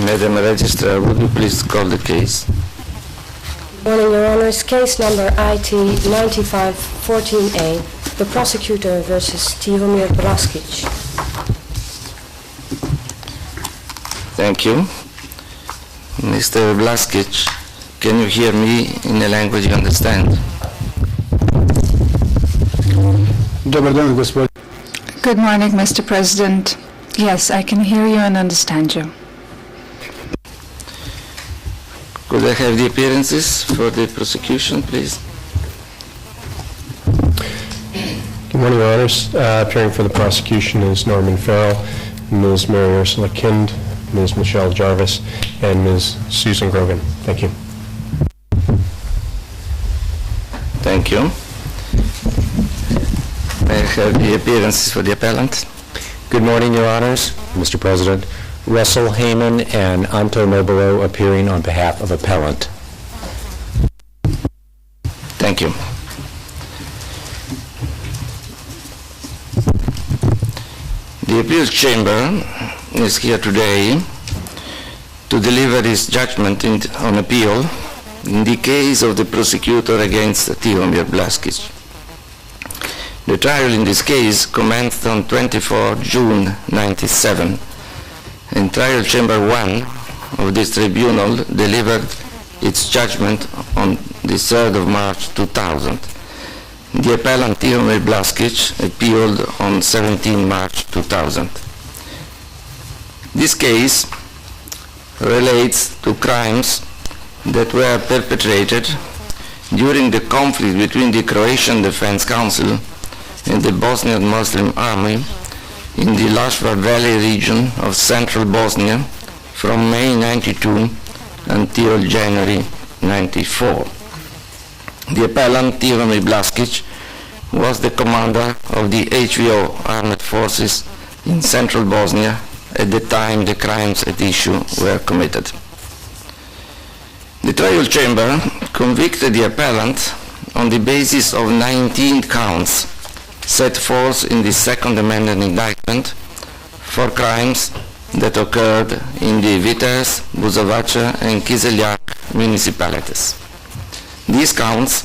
Madam Registrar, would you please call the case? Morning, Your Honors. Case number IT 9514A, the prosecutor versus Tihomir Blaškić. Thank you. Mr. Blaškić, can you hear me in a language you understand? Good morning, Mr. President. Yes, I can hear you and understand you. Could I have the appearances for the prosecution, please? Good morning, Your Honors. Appearing for the prosecution is Norman Farrell, Ms. Mary Ursula Kind, Ms. Michelle Jarvis, and Ms. Susan Grogan. Thank you. Thank you. May I have the appearances for the appellant? Good morning, Your Honors. Mr. President, Russell Heyman and Anto Nobilo appearing on behalf of Appellant. Thank you. The appeals chamber is here today to deliver its judgment on appeal in the case of the prosecutor against Tihomir Blaškić. The trial in this case commenced on 24 June 1997, and Trial Chamber 1 of this tribunal delivered its judgment on the 3rd of March 2000. The appellant Tihomir Blaškić appealed on 17 March 2000. This case relates to crimes that were perpetrated during the conflict between the Croatian Defense Council and the Bosnian Muslim Army in the Lašva Valley region of Central Bosnia from May 92 until January 94. The appellant Tihomir Blaškić was the commander of the HVO Armed Forces in Central Bosnia at the time the crimes at issue were committed. The trial chamber convicted the appellant on the basis of 19 counts set forth in the Second Amended Indictment for crimes that occurred in the Vitez, Busovača, and Kiseljak municipalities. These counts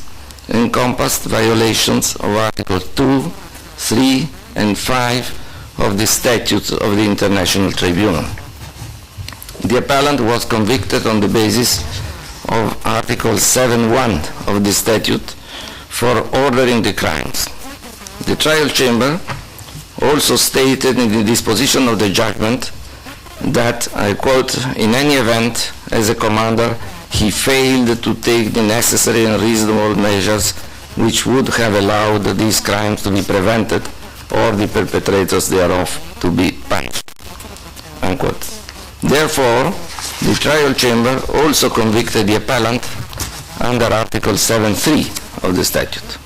encompassed violations of Articles 2, 3, and 5 of the Statute of the International Tribunal. The appellant was convicted on the basis of Article 7.1 of the Statute for ordering the crimes. The trial chamber also stated in the disposition of the judgment that, I quote, "in any event, as a commander, he failed to take the necessary and reasonable measures which would have allowed these crimes to be prevented or the perpetrators thereof to be punished," unquote. Therefore, the trial chamber also convicted the appellant under Article 7.3 of the statute.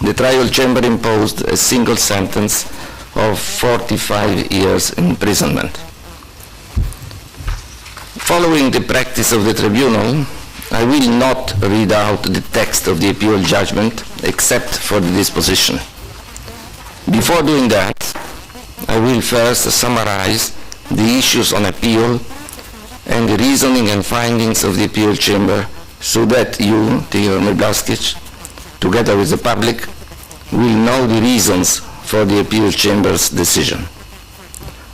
The trial chamber imposed a single sentence of 45 years imprisonment. Following the practice of the tribunal, I will not read out the text of the appeal judgment except for the disposition. Before doing that, I will first summarize the issues on appeal and the reasoning and findings of the appeal chamber so that you, Tihomir Blaškić, together with the public, will know the reasons for the appeal chamber's decision.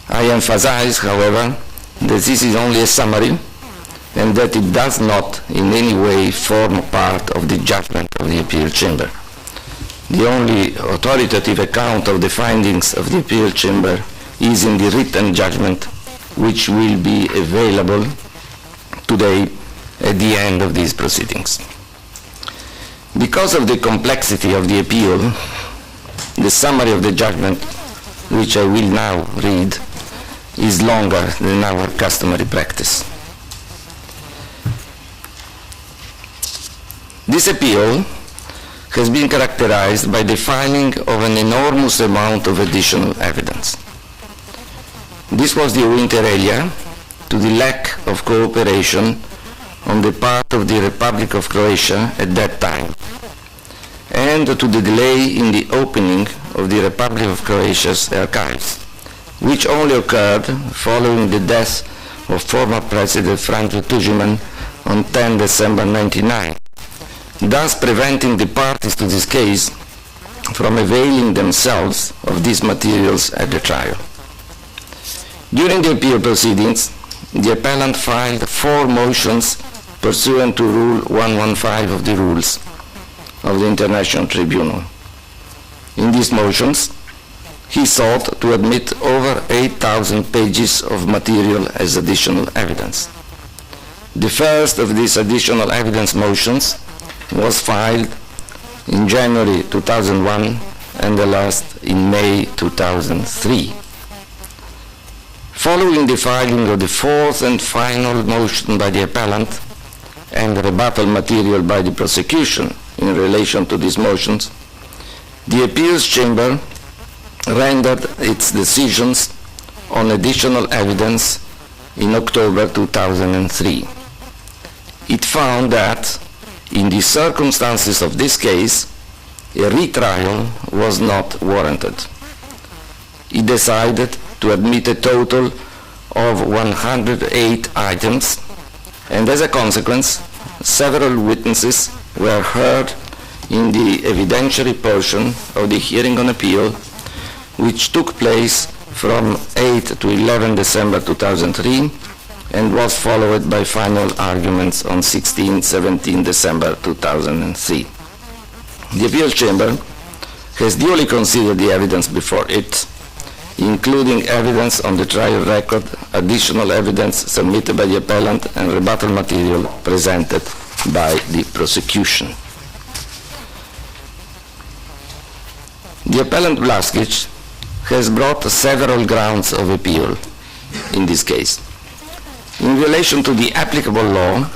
I emphasize, however, that this is only a summary and that it does not in any way form part of the judgment of the appeal chamber. The only authoritative account of the findings of the appeal chamber is in the written judgment, which will be available today at the end of these proceedings. Because of the complexity of the appeal, the summary of the judgment, which I will now read, is longer than our customary practice. This appeal has been characterized by the filing of an enormous amount of additional evidence. This was due inter alia to the lack of cooperation on the part of the Republic of Croatia at that time, and to the delay in the opening of the Republic of Croatia's archives, which only occurred following the death of former President Franjo Tuđman on 10 December 1999, thus preventing the parties to this case from availing themselves of these materials at the trial. During the appeal proceedings, the appellant filed 4 motions pursuant to Rule 115 of the Rules of the International Tribunal. In these motions, he sought to admit over 8,000 pages of material as additional evidence. The first of these additional evidence motions was filed in January 2001 and the last in May 2003. Following the filing of the 4th and final motion by the appellant and the rebuttal material by the prosecution in relation to these motions, the appeals chamber rendered its decisions on additional evidence in October 2003. It found that, in the circumstances of this case, a retrial was not warranted. It decided to admit a total of 108 items, and as a consequence, several witnesses were heard in the evidentiary portion of the hearing on appeal, which took place from 8 to 11 December 2003 and was followed by final arguments on 16-17 December 2003. The appeal chamber has duly considered the evidence before it, including evidence on the trial record, additional evidence submitted by the appellant, and rebuttal material presented by the prosecution. The appellant Blaškić has brought several grounds of appeal in this case. In relation to the applicable law,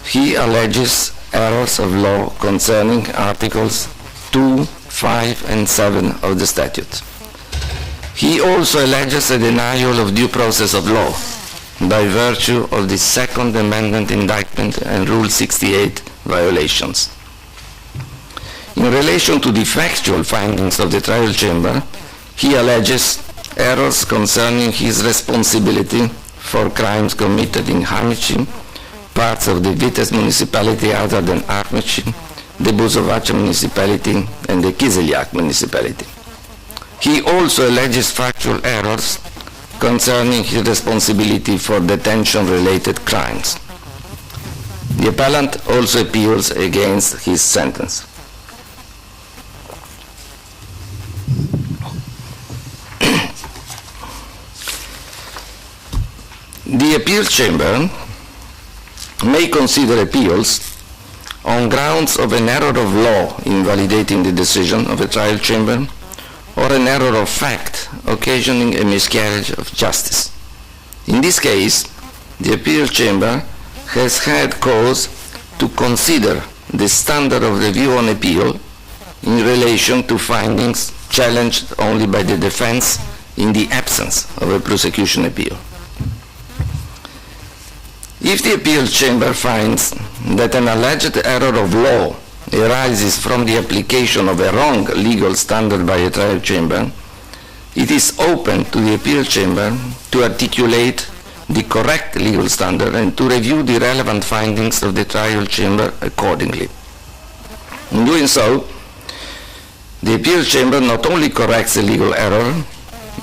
he alleges errors of law concerning Articles 2, 5, and 7 of the Statute. He also alleges a denial of due process of law by virtue of the Second Amended Indictment and Rule 68 violations. In relation to the factual findings of the trial chamber, he alleges errors concerning his responsibility for crimes committed in Hamići, parts of the Vitez municipality other than Ahmići, the Busovača municipality, and the Kiseljak municipality. He also alleges factual errors concerning his responsibility for detention-related crimes. The appellant also appeals against his sentence. The appeal chamber may consider appeals on grounds of an error of law invalidating the decision of a trial chamber or an error of fact occasioning a miscarriage of justice. In this case, the appeal chamber has had cause to consider the standard of review on appeal in relation to findings challenged only by the defense in the absence of a prosecution appeal. If the appeal chamber finds that an alleged error of law arises from the application of a wrong legal standard by a trial chamber, it is open to the appeal chamber to articulate the correct legal standard and to review the relevant findings of the trial chamber accordingly. In doing so, the appeal chamber not only corrects a legal error,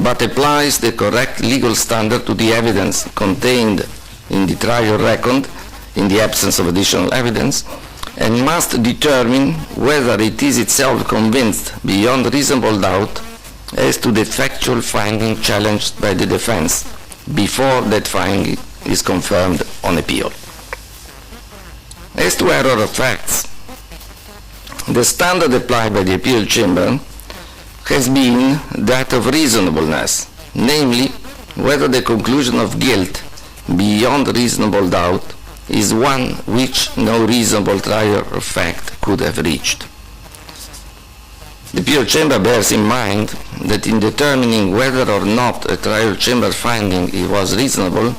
but applies the correct legal standard to the evidence contained in the trial record in the absence of additional evidence, and must determine whether it is itself convinced beyond reasonable doubt as to the factual finding challenged by the defense before that finding is confirmed on appeal. As to error of facts, the standard applied by the appeal chamber has been that of reasonableness, namely whether the conclusion of guilt beyond reasonable doubt is one which no reasonable trier of fact could have reached. The appeal chamber bears in mind that in determining whether or not a trial chamber finding was reasonable,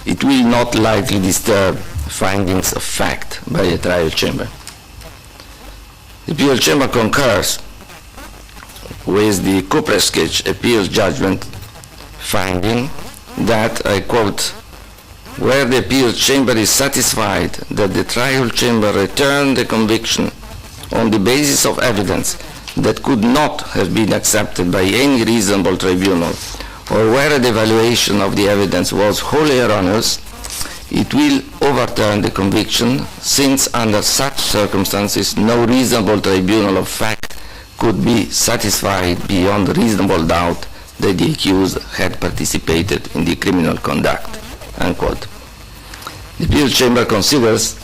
it will not likely disturb findings of fact by a trial chamber. The appeal chamber concurs with the Prosecution appeal judgment finding that, I quote, where the appeal chamber is satisfied that the trial chamber returned the conviction on the basis of evidence that could not have been accepted by any reasonable tribunal, or where the evaluation of the evidence was wholly erroneous, it will overturn the conviction, since under such circumstances no reasonable tribunal of fact could be satisfied beyond reasonable doubt that the accused had participated in the criminal conduct." Unquote. The appeal chamber considers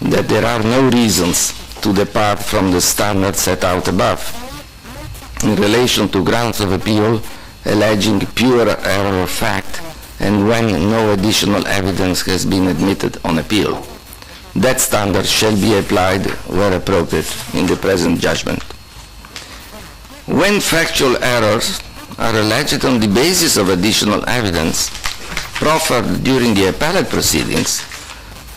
that there are no reasons to depart from the standard set out above in relation to grounds of appeal alleging pure error of fact and when no additional evidence has been admitted on appeal. That standard shall be applied where appropriate in the present judgment. When factual errors are alleged on the basis of additional evidence proffered during the appellate proceedings,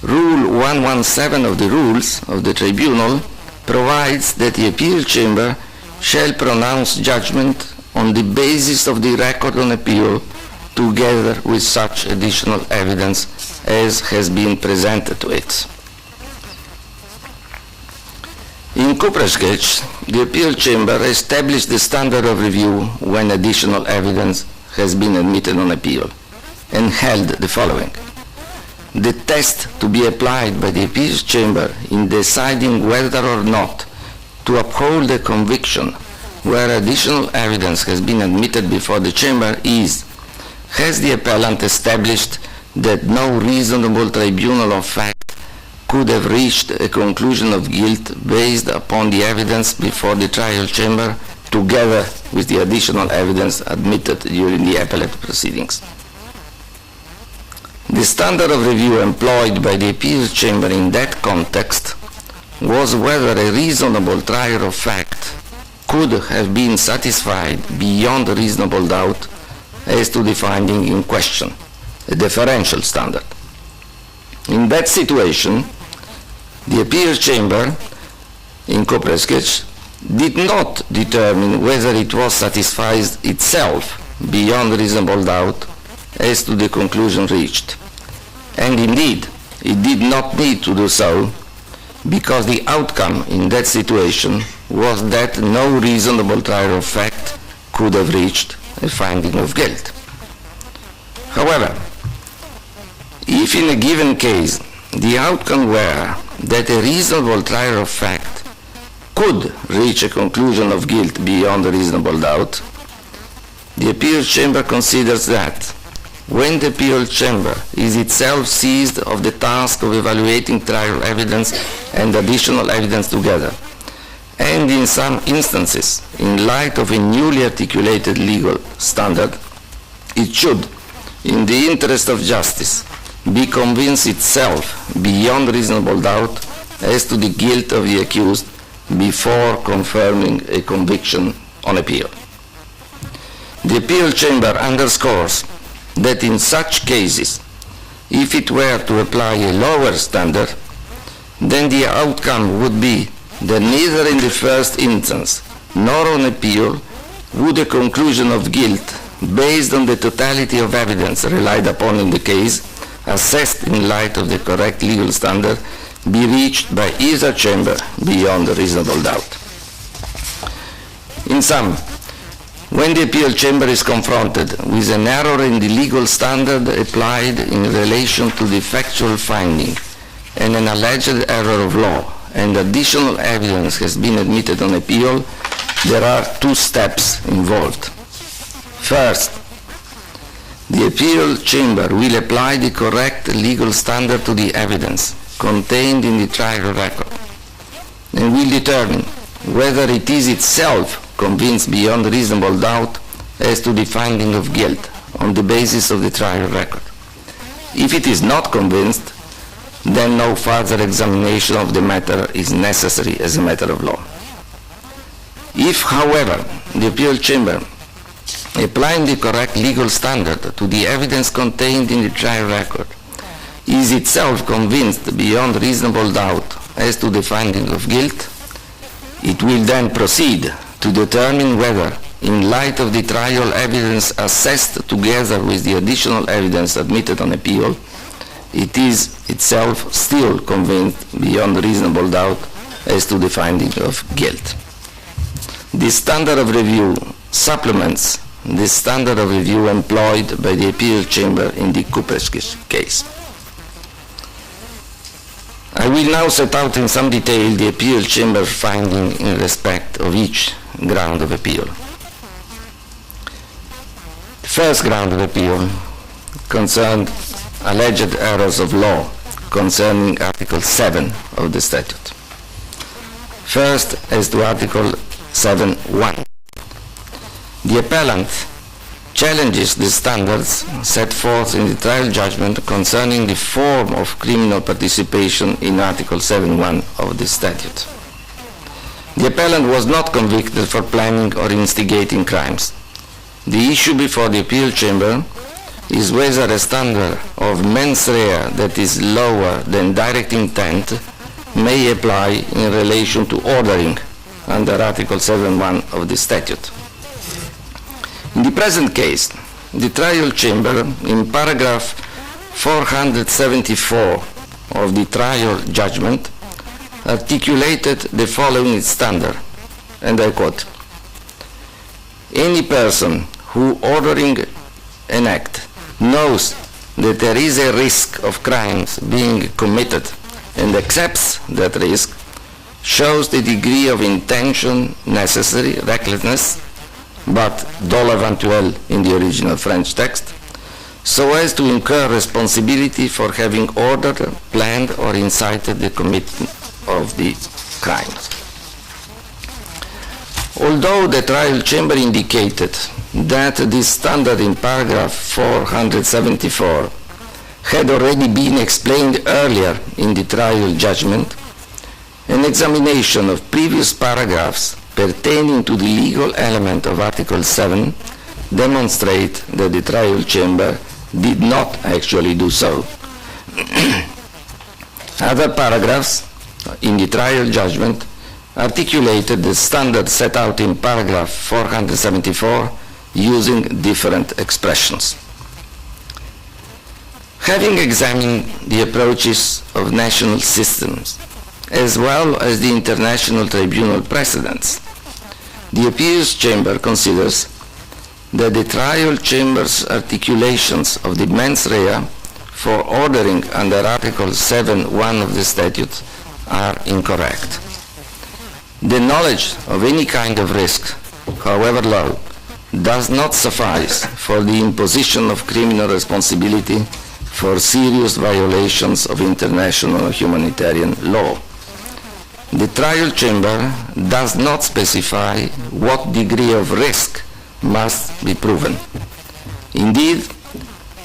Rule 117 of the Rules of the Tribunal provides that the appeal chamber shall pronounce judgment on the basis of the record on appeal together with such additional evidence as has been presented to it. In Blaškić, the appeal chamber established the standard of review when additional evidence has been admitted on appeal and held the following. The test to be applied by the appeal chamber in deciding whether or not to uphold a conviction where additional evidence has been admitted before the chamber is: has the appellant established that no reasonable tribunal of fact could have reached a conclusion of guilt based upon the evidence before the trial chamber together with the additional evidence admitted during the appellate proceedings. The standard of review employed by the appeal chamber in that context was whether a reasonable trier of fact could have been satisfied beyond reasonable doubt as to the finding in question, a deferential standard. In that situation, the appeal chamber in Blaškić did not determine whether it was satisfied itself beyond reasonable doubt as to the conclusion reached. And indeed, it did not need to do so because the outcome in that situation was that no reasonable trier of fact could have reached a finding of guilt. However, if in a given case the outcome were that a reasonable trier of fact could reach a conclusion of guilt beyond a reasonable doubt, the appeal chamber considers that when the appeal chamber is itself seized of the task of evaluating trial evidence and additional evidence together, and in some instances, in light of a newly articulated legal standard, it should, in the interest of justice, be convinced itself beyond reasonable doubt as to the guilt of the accused before confirming a conviction on appeal. The appeal chamber underscores that in such cases, if it were to apply a lower standard, then the outcome would be that neither in the first instance nor on appeal would a conclusion of guilt based on the totality of evidence relied upon in the case, assessed in light of the correct legal standard, be reached by either chamber beyond a reasonable doubt. In sum, when the appeal chamber is confronted with an error in the legal standard applied in relation to the factual finding and an alleged error of law and additional evidence has been admitted on appeal, there are two steps involved. First, the appeal chamber will apply the correct legal standard to the evidence contained in the trial record and will determine whether it is itself convinced beyond reasonable doubt as to the finding of guilt on the basis of the trial record. If it is not convinced, then no further examination of the matter is necessary as a matter of law. If, however, the appeal chamber, applying the correct legal standard to the evidence contained in the trial record, is itself convinced beyond reasonable doubt as to the finding of guilt, it will then proceed to determine whether, in light of the trial evidence assessed together with the additional evidence admitted on appeal, it is itself still convinced beyond reasonable doubt as to the finding of guilt. This standard of review supplements the standard of review employed by the appeal chamber in the Busovača case. I will now set out in some detail the appeal chamber finding in respect of each ground of appeal. The first ground of appeal concerned alleged errors of law concerning Article 7 of the statute. First, as to Article 7.1. The appellant challenges the standards set forth in the trial judgment concerning the form of criminal participation in Article 7.1 of the statute. The appellant was not convicted for planning or instigating crimes. The issue before the appeal chamber is whether a standard of mens rea that is lower than direct intent may apply in relation to ordering under Article 7.1 of the statute. In the present case, the trial chamber, in paragraph 474 of the trial judgment, articulated the following standard, and I quote, "Any person who, ordering an act, knows that there is a risk of crimes being committed and accepts that risk, shows the degree of intention necessary, recklessness, but dolo eventuel in the original French text, so as to incur responsibility for having ordered, planned, or incited the commitment of the crime." Although the trial chamber indicated that this standard in paragraph 474 had already been explained earlier in the trial judgment, an examination of previous paragraphs pertaining to the legal element of Article 7 demonstrate that the trial chamber did not actually do so. Other paragraphs in the trial judgment articulated the standard set out in paragraph 474 using different expressions. Having examined the approaches of national systems as well as the International Tribunal precedents, the appeals chamber considers that the trial chamber's articulations of the mens rea for ordering under Article 7.1 of the statute are incorrect. The knowledge of any kind of risk, however low, does not suffice for the imposition of criminal responsibility for serious violations of international humanitarian law. The trial chamber does not specify what degree of risk must be proven. Indeed,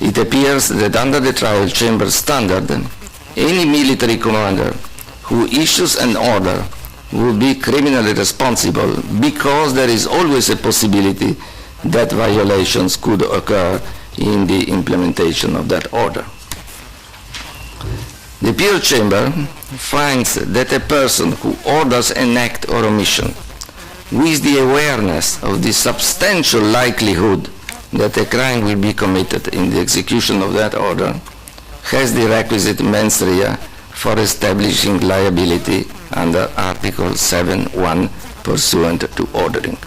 it appears that under the trial chamber standard, any military commander who issues an order will be criminally responsible because there is always a possibility that violations could occur in the implementation of that order. The appeal chamber finds that a person who orders an act or omission with the awareness of the substantial likelihood that a crime will be committed in the execution of that order has the requisite mens rea for establishing liability under Article 7.1 pursuant to ordering.